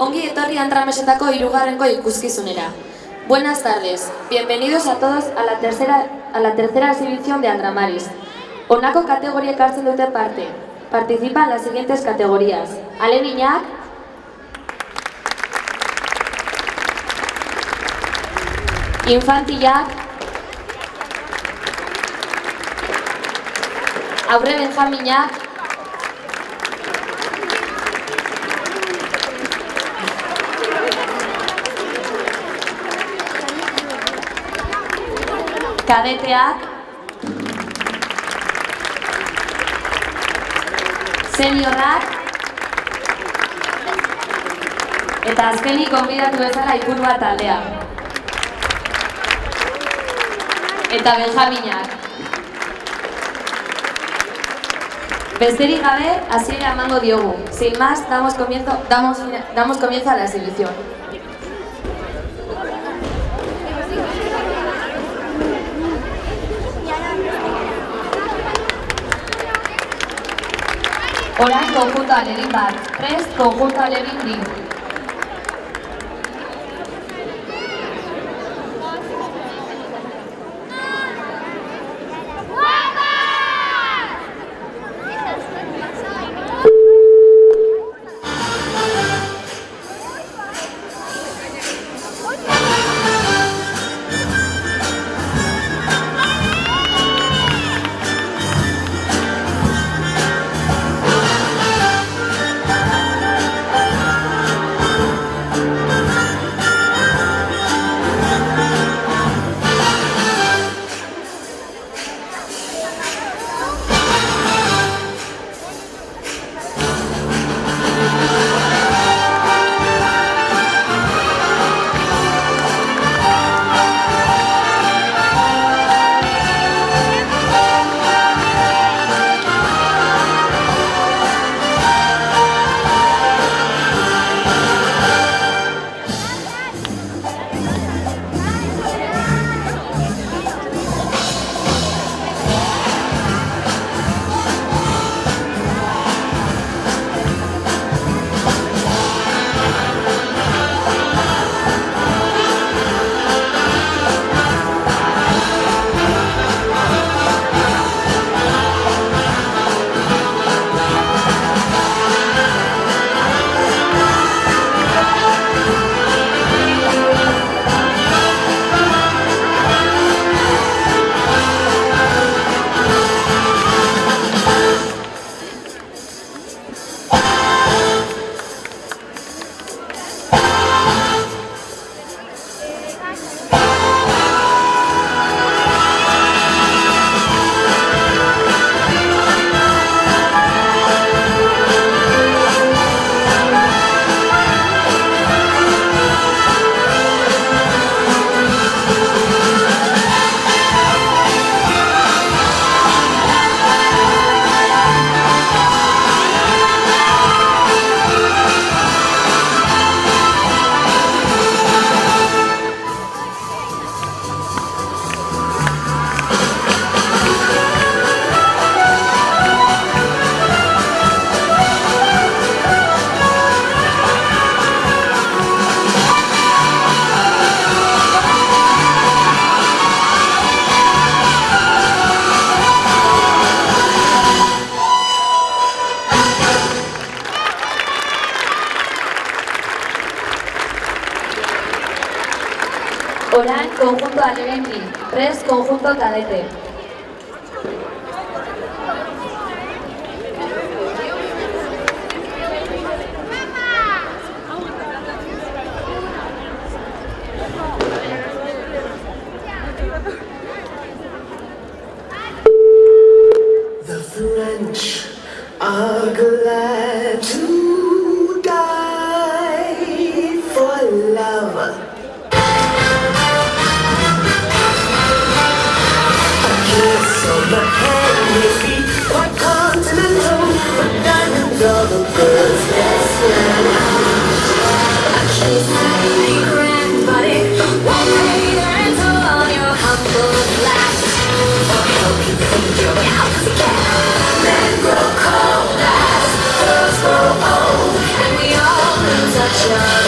Ongi etorri Antramesetako hirugarrengo ikuskizunera. Buenas tardes, bienvenidos a todos a la tercera exhibición de Andramaris. Honako kategoriek hartzen dute parte. Participan las siguientes categorías: Aleminak, Infantilak, Aurre Benjaminak, Kadeteak, Seniorrak, eta azkenik gonbidatu bezala Ipurua taldea. Eta Benjaminak. Besterik gabe, hasiera emango diogu. Sin más, damos comienzo a la exhibición. Orain konjunto alegin bat, prest konjunto alegin bi. Orain konjunto alegin bi, prest konjunto kadete. The French are glad to die for love. The hand may be quite continental, but diamonds are the bird's best friend. A kiss may be grand, but it won't pay the rent on your humble flat. Or help you feed your house cat. Men grow cold as girls grow old, and we all lose our charm.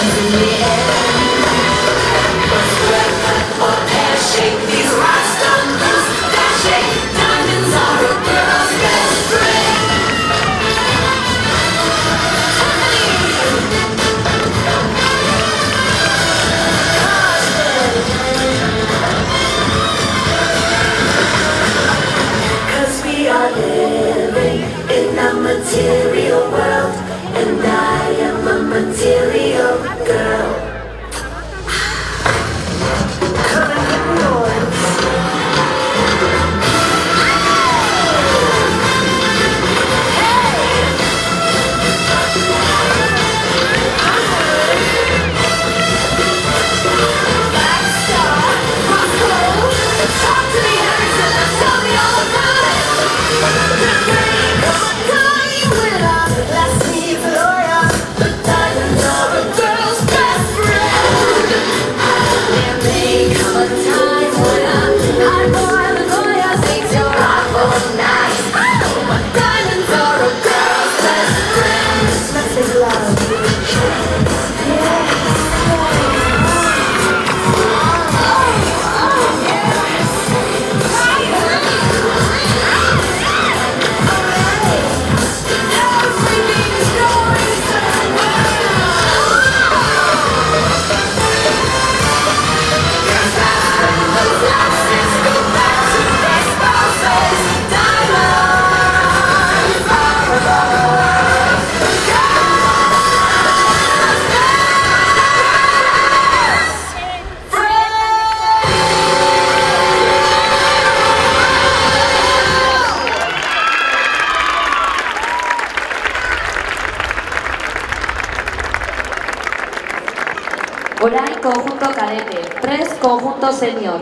Orain conjunto cadete, prest conjunto senior.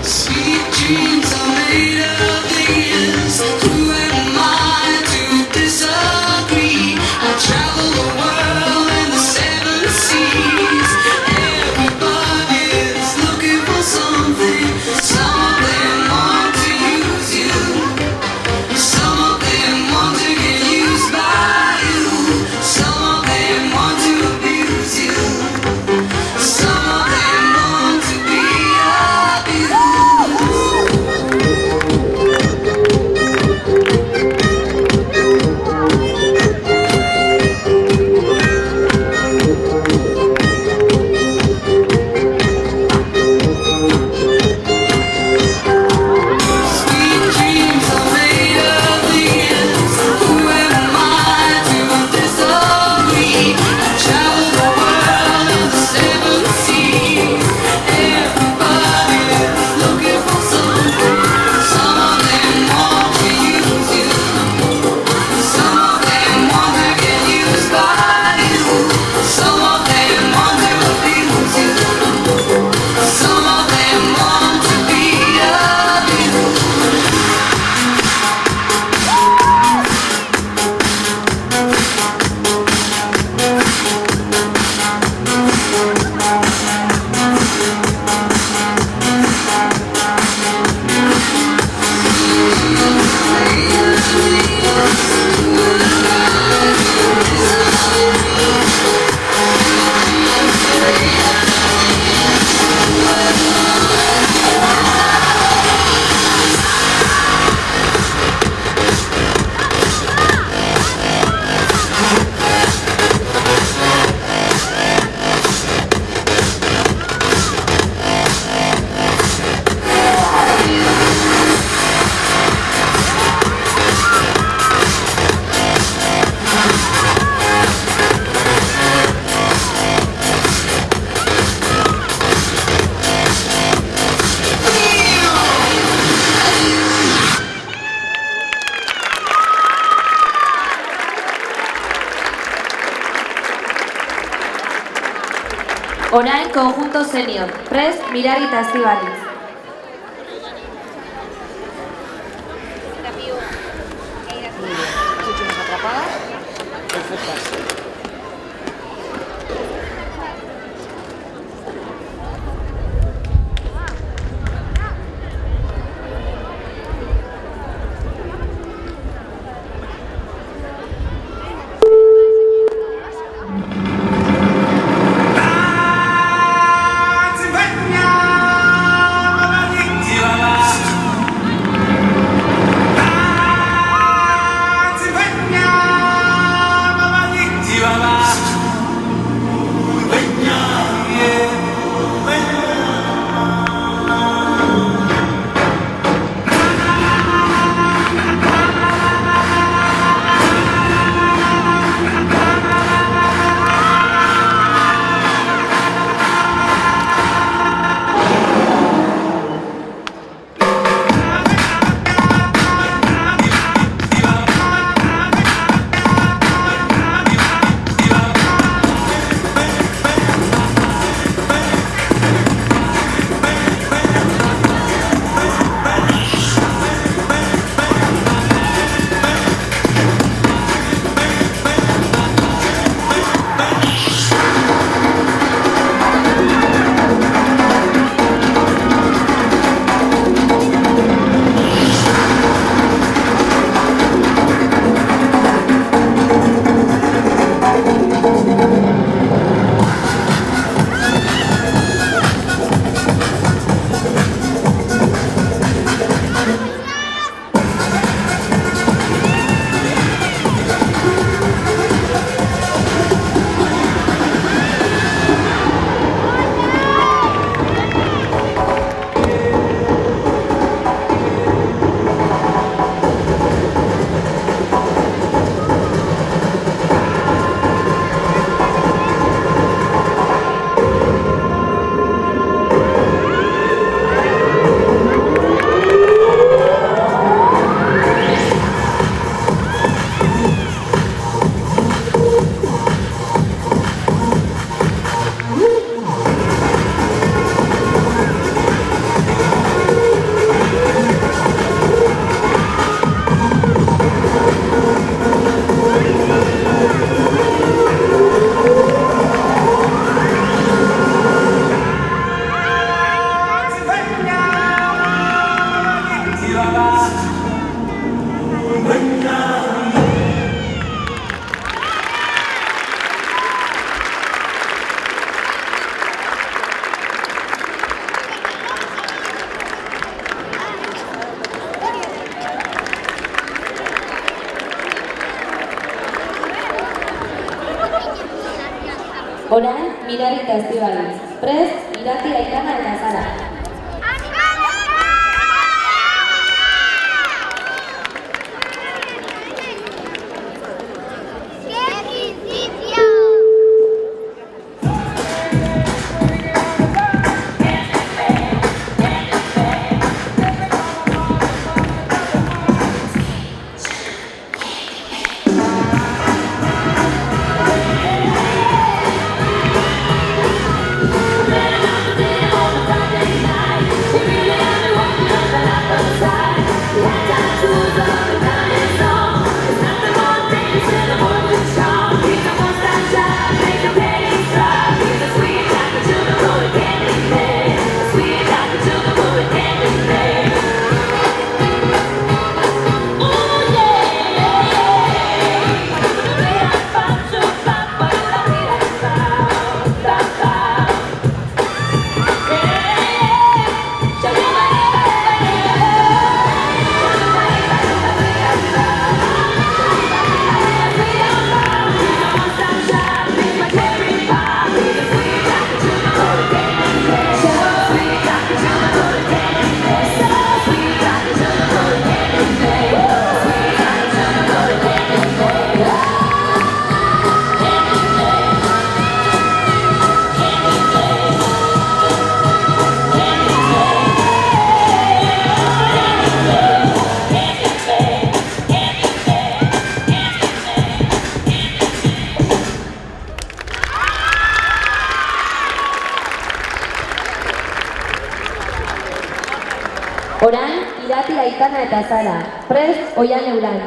Sweet dreams are made of these. Who am I to disagree? I travel the world and the seven seas. Everybody's looking for something. Some of them want to use you. Some of them want to get used by you. Some of them want to abuse you. Some of them want to be abused. Sweet dreams are made of these. Who am I to disagree? I travel the world and the seven seas. Everybody's looking for something. Some of them want to use you. Some of them want to get used by you. Some of them want to abuse you. Some of them want to be abused. Orain conjunto senior, prest Mirari eta Estibaliz. Últimas atrapadas. Perfectas. Orain, Mirari eta Estibaliz. Prest, Irati, Aitana eta Sara. Orain, Irati, Aitana eta Sara. Prest, Oian Eulan.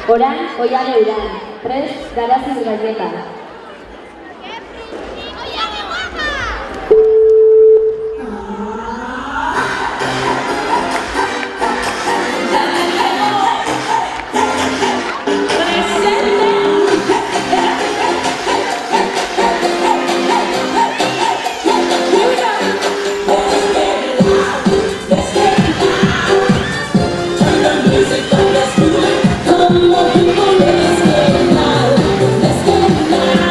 Orain, Oian Eulan. Prest, Garaziz Galleta. Come on, people, let's get loud. Let's get loud.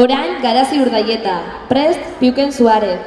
Orain Garazi Urdaieta, prest Piuken Suarez.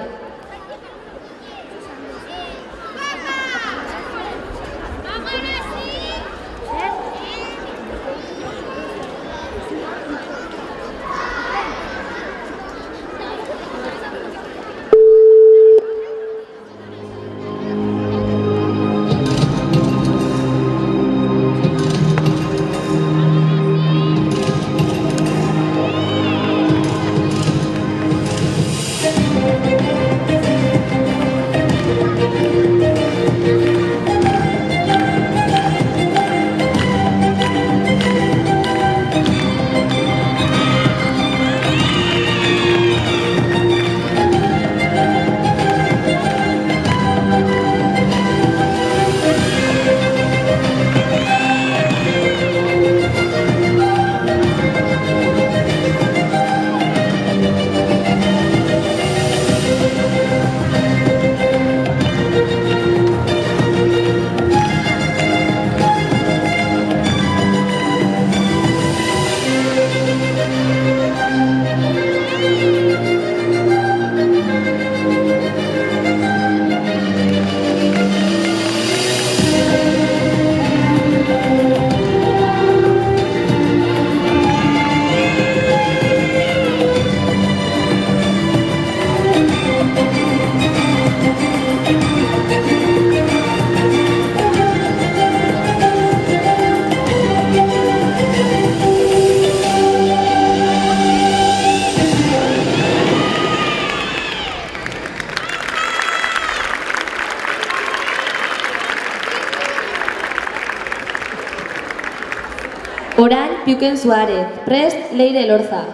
Orain Piuken Suarez, prest Leire Elorza.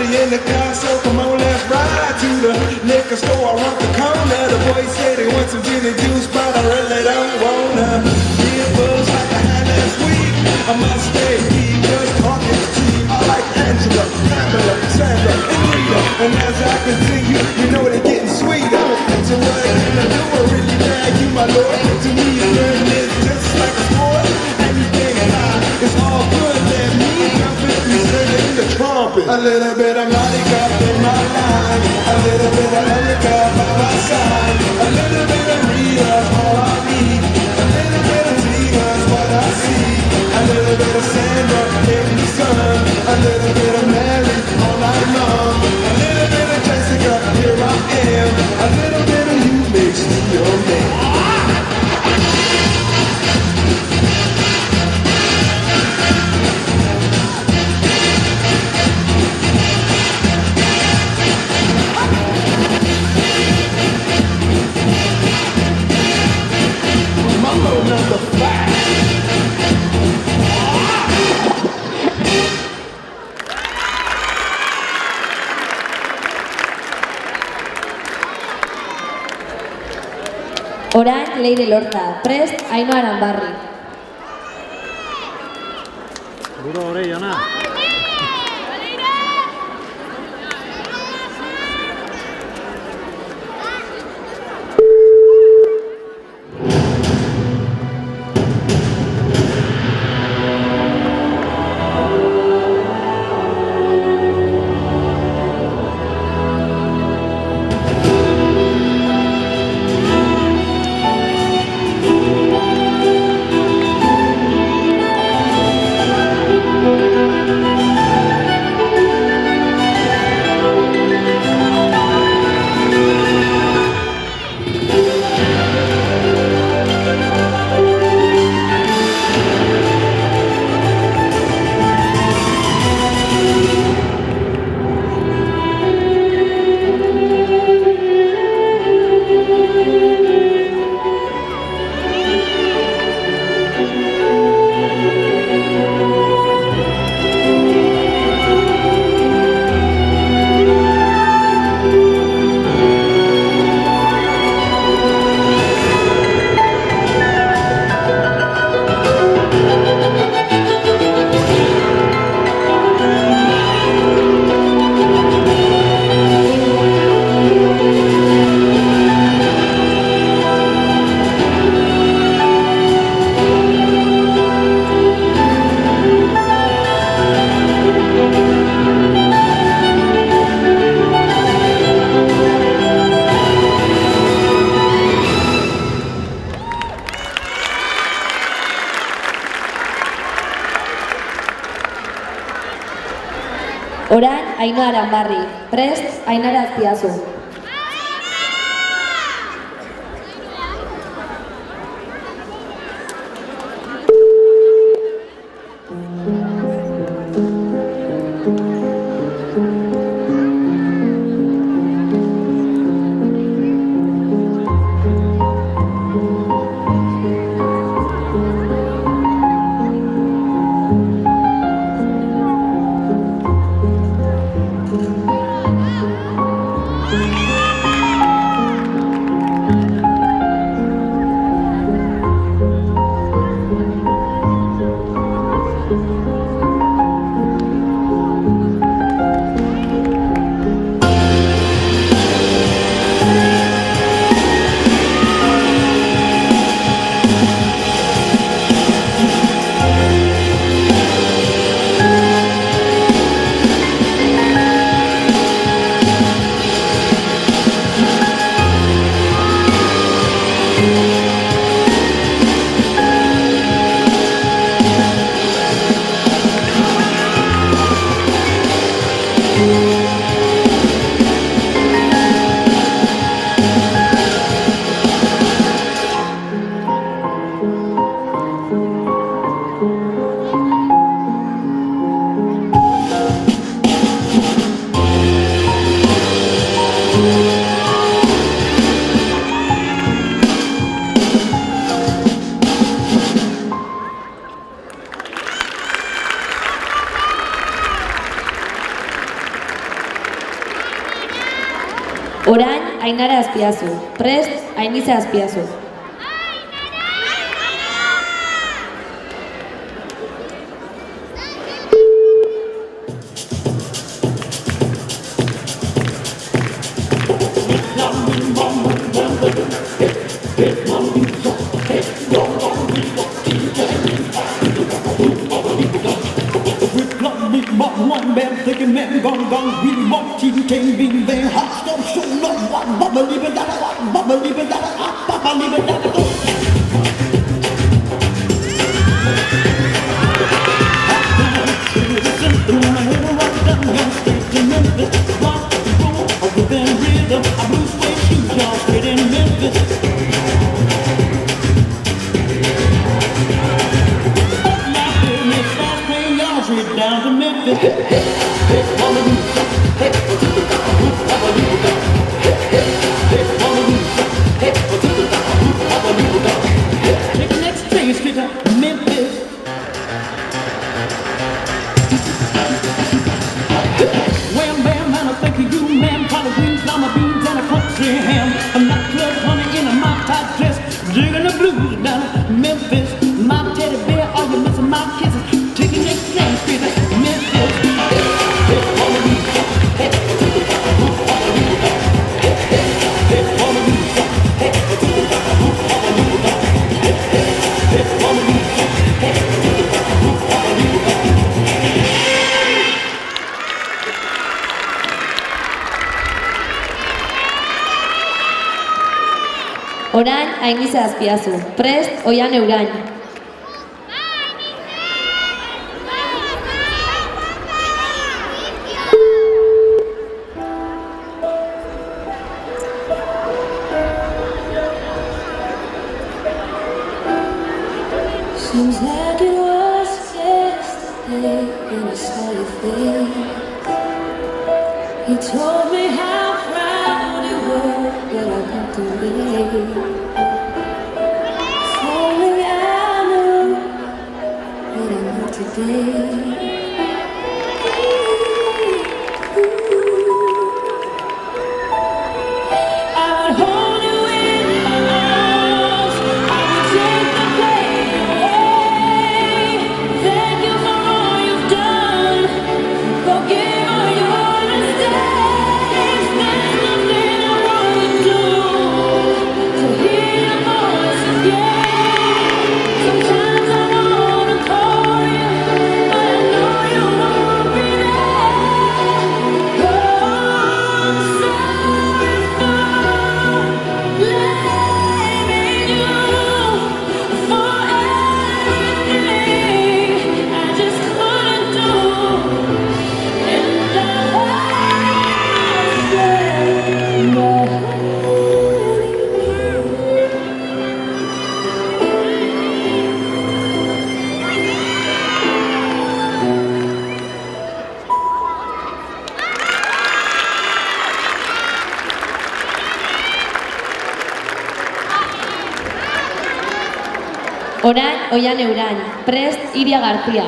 In the car, so come on, let's ride to the liquor store. I want the corner. The boys say they want some gin and juice, but I really don't wanna be a buzz like I had last week. I must stay deep, just talking cheap. I like Angela, Pamela, Sandra, and Rita. And as I continue, you know they're getting sweeter. So what can I do? I really bag you, my lord. To me, learning is just like a sport. Anything high, it's all good. Let me jump in, singing the trumpet. A little bit of Monica in my line, a little bit of Erica by my side, a little bit of Rita, all I need, a little bit of Tina's what I see, a little bit of Sandra in the sun, a little bit of Mary all night long, a little bit of Jessica, here I am, a little bit of you makes me your man. Orain Leire Elorza, prest Ainhoa Aranbarri. Buro hori, Jona. Ainhoa Aranbarri. Prest, Ainara Azpiazu. Orain, Ainara Azpiazu. Prest, Ainize Azpiazu. One man thinking man gone we want TV can be there hot stone show no one bubble even that one bubble even that bubble even that listen through my head right down your straight to Memphis rock and roll with that rhythm I blue suede shoes y'all straight in Memphis my business fast train y'all straight down to Memphis Orain, Ainize Azpiazu. Prest, Oian Eurain. Seems like it was yesterday when I saw your face. You told me how proud you were that I walked away. If only I knew what I know today. I would hold you in my arms. I would take the pain away. Thank you for all you've done. Forgive all your mistakes. There's nothing I wouldn't do to hear your voice again. Sometimes I wanna call you, but I know Orain, Oian Eurain. Prest, Iria García.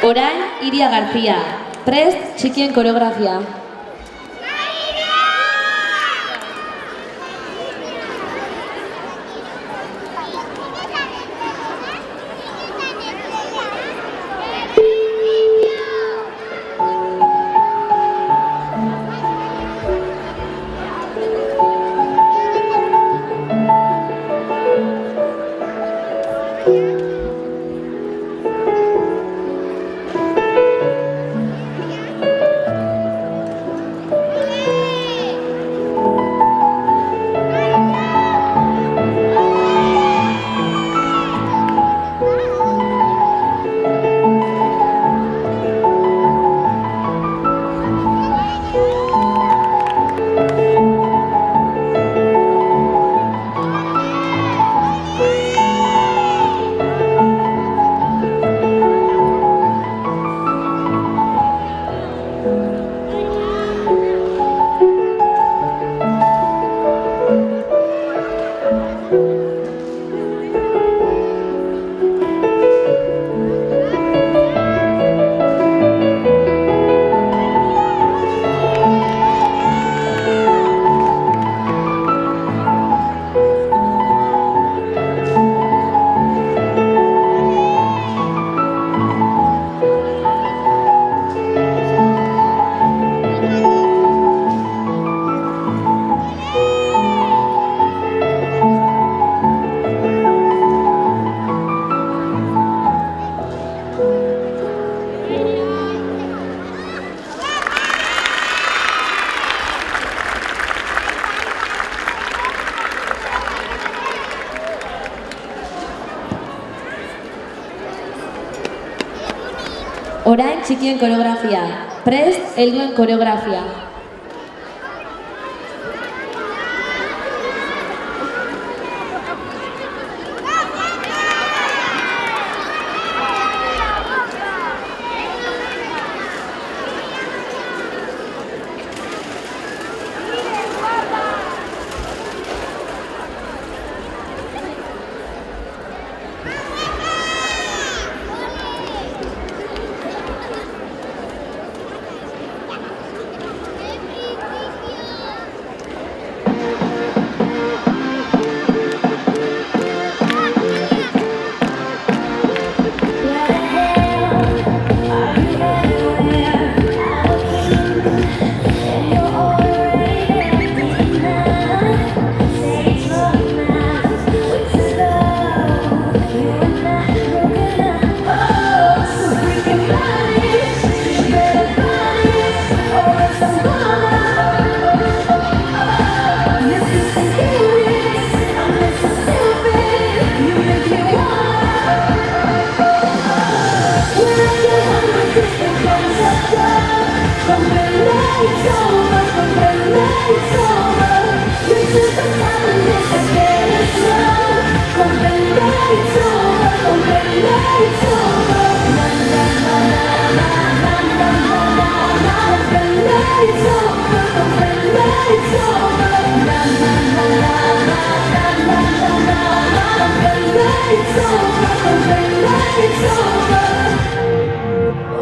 Orain, Iria García. Prest, txikien koreografia. Orain, txikien koreografia. Prest, helduen koreografia.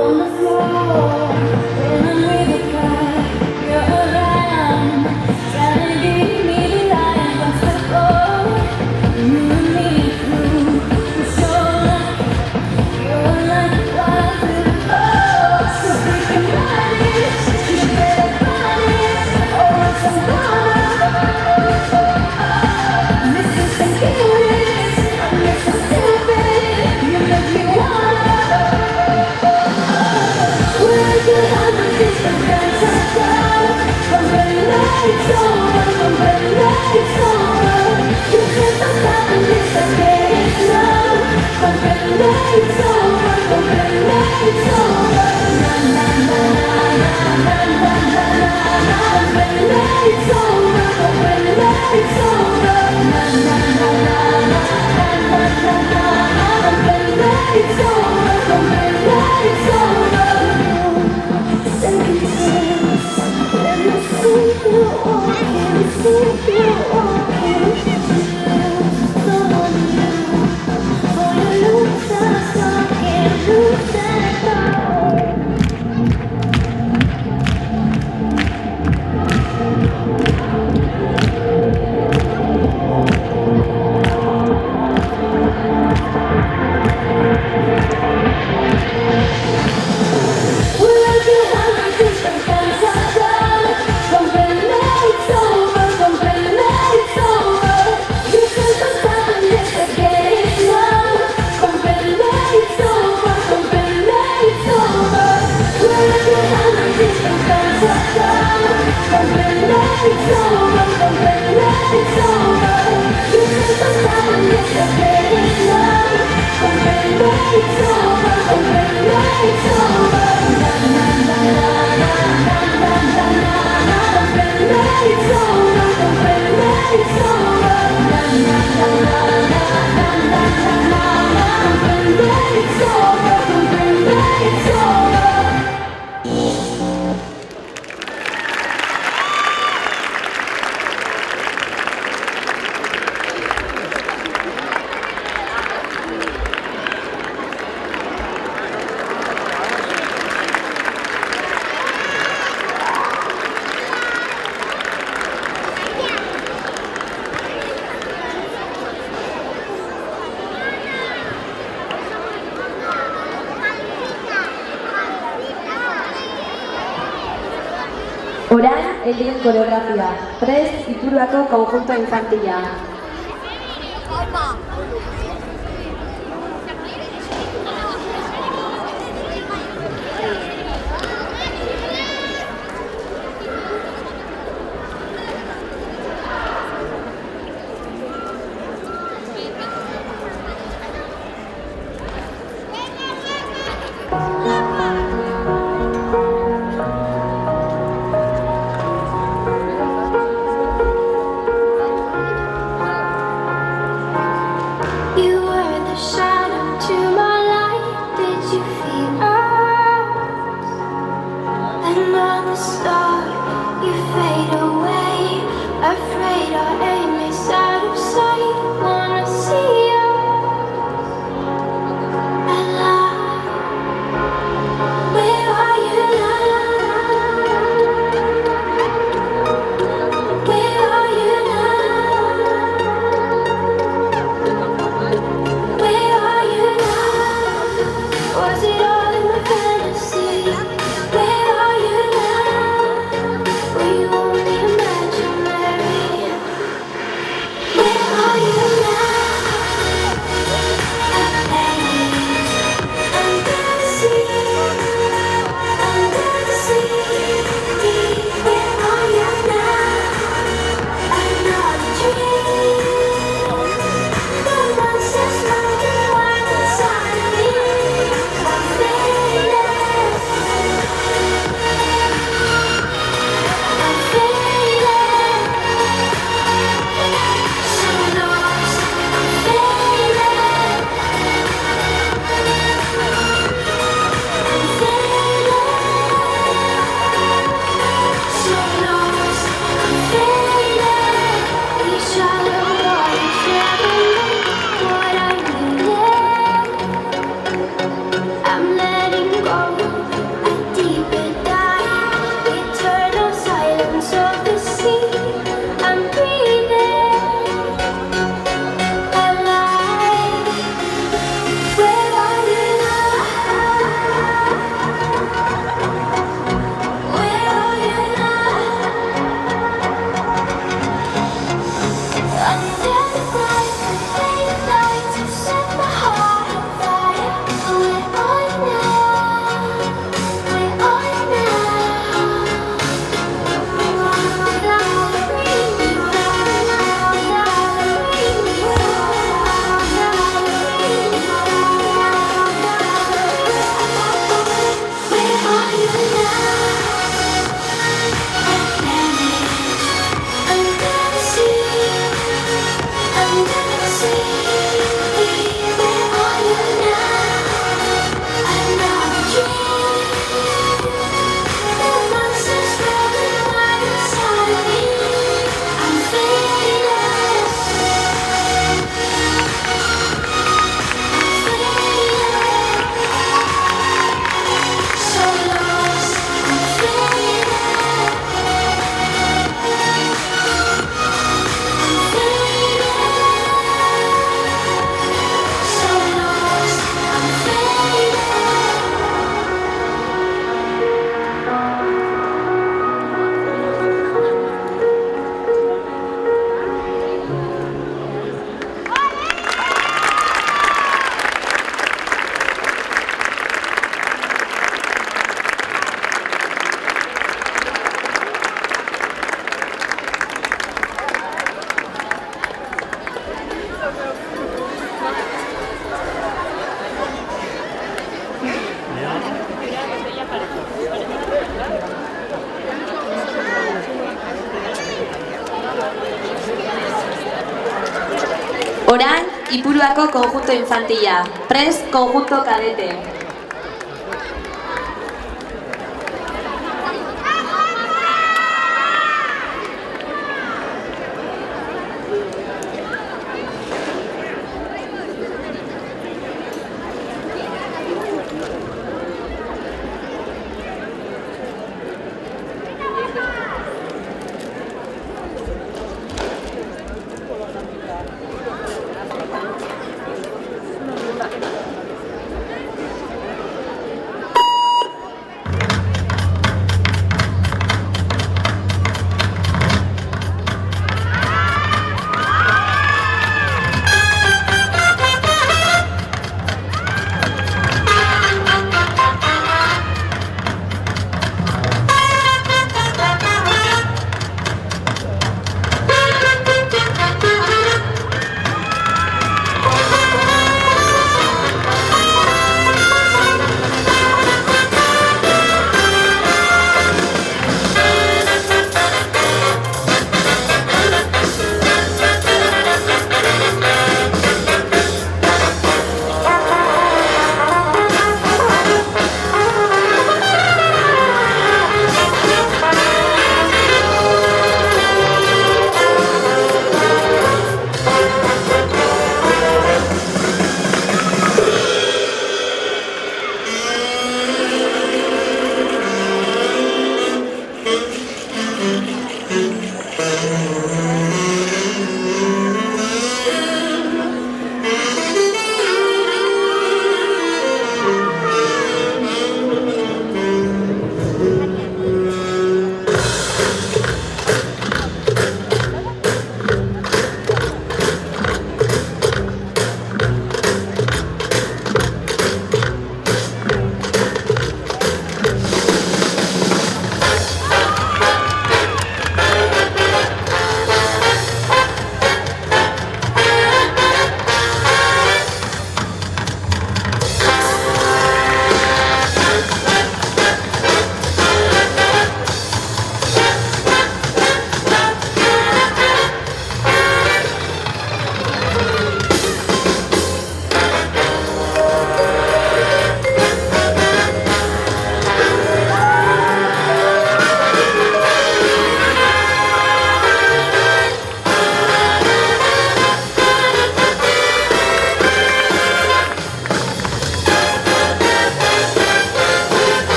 On the floor, running with a guy, you're around, trying to give me the light, what's the goal? You and me through the show, you're like wild to the bone. So we can manage, you better manage, or else I'm gonna miss the feelings, I miss the stupid, you make me wanna. Orain, egin koreografia. Prest, Ipurako konjunto infantila. Ipuruako konjunto infantila. Prest, konjunto kadete.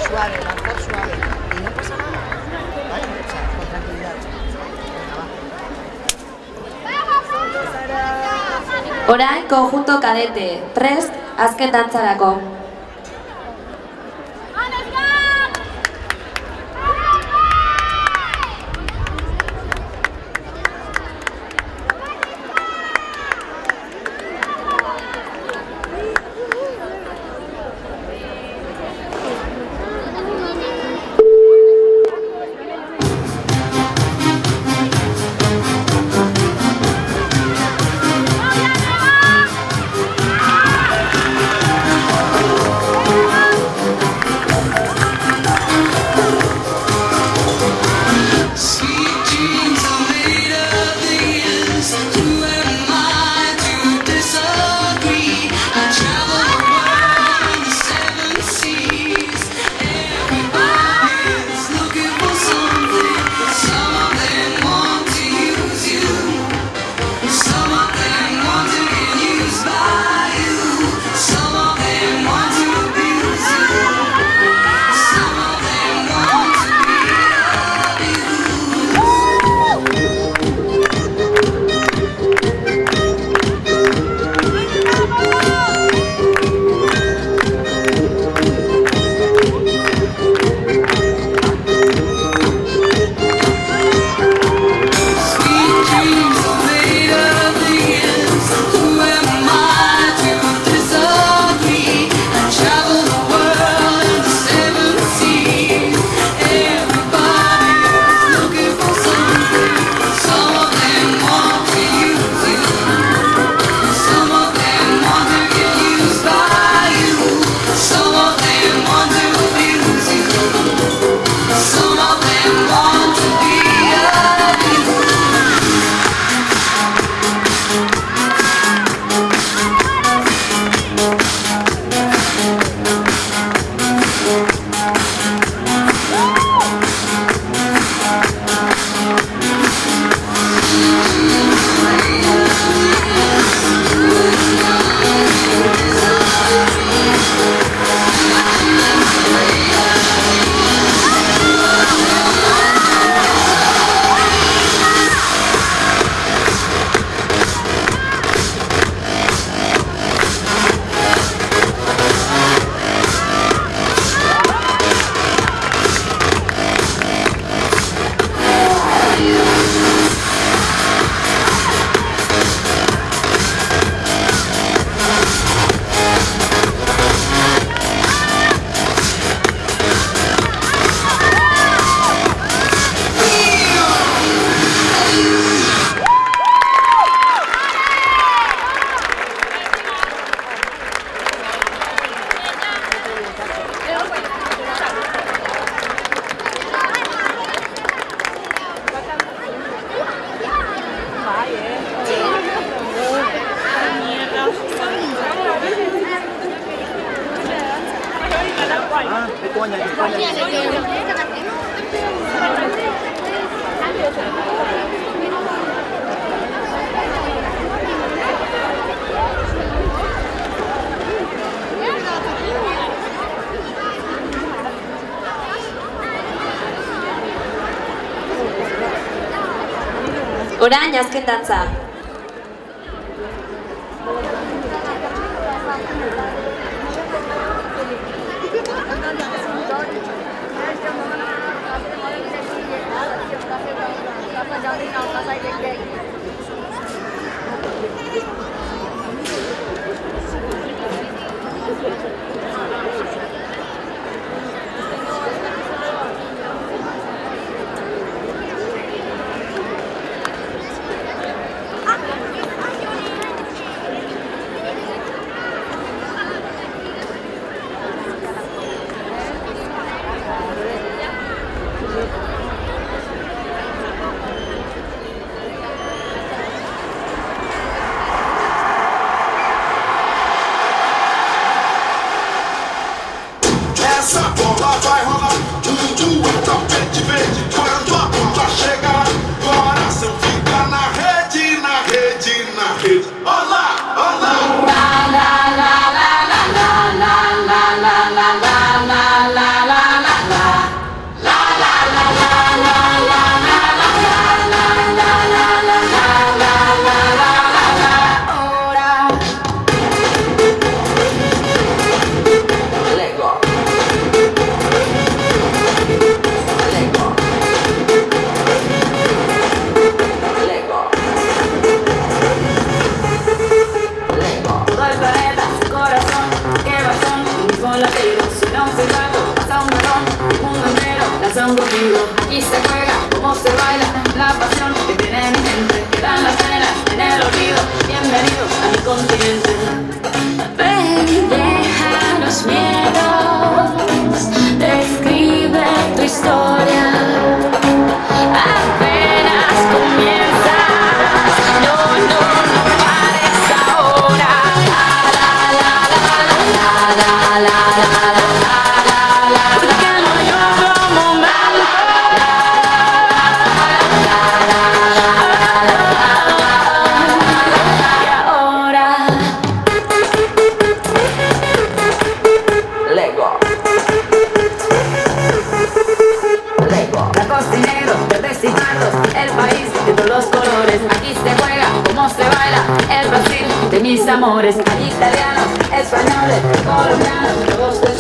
Suave, lanzar suave. Y no pasa nada. ¿Vale? O sea, con tranquilidad. Venga, va. Orain, konjunto kadete. Prest, azken dantzarako. Ah, Orain azken dantza. Essa bola vai rolar, então verde, quando a bola chegar, coração fica na rede, na rede, na rede. Olá, olá! Aquí se juega, cómo se baila, la pasión que tiene mi gente, quedan las penas en el olvido, bienvenidos a mi continente. Ven, deja los miedos, describe tu historia, apenas comienzas, no pares ahora. De mis amores, italianos, españoles, colombianos, todos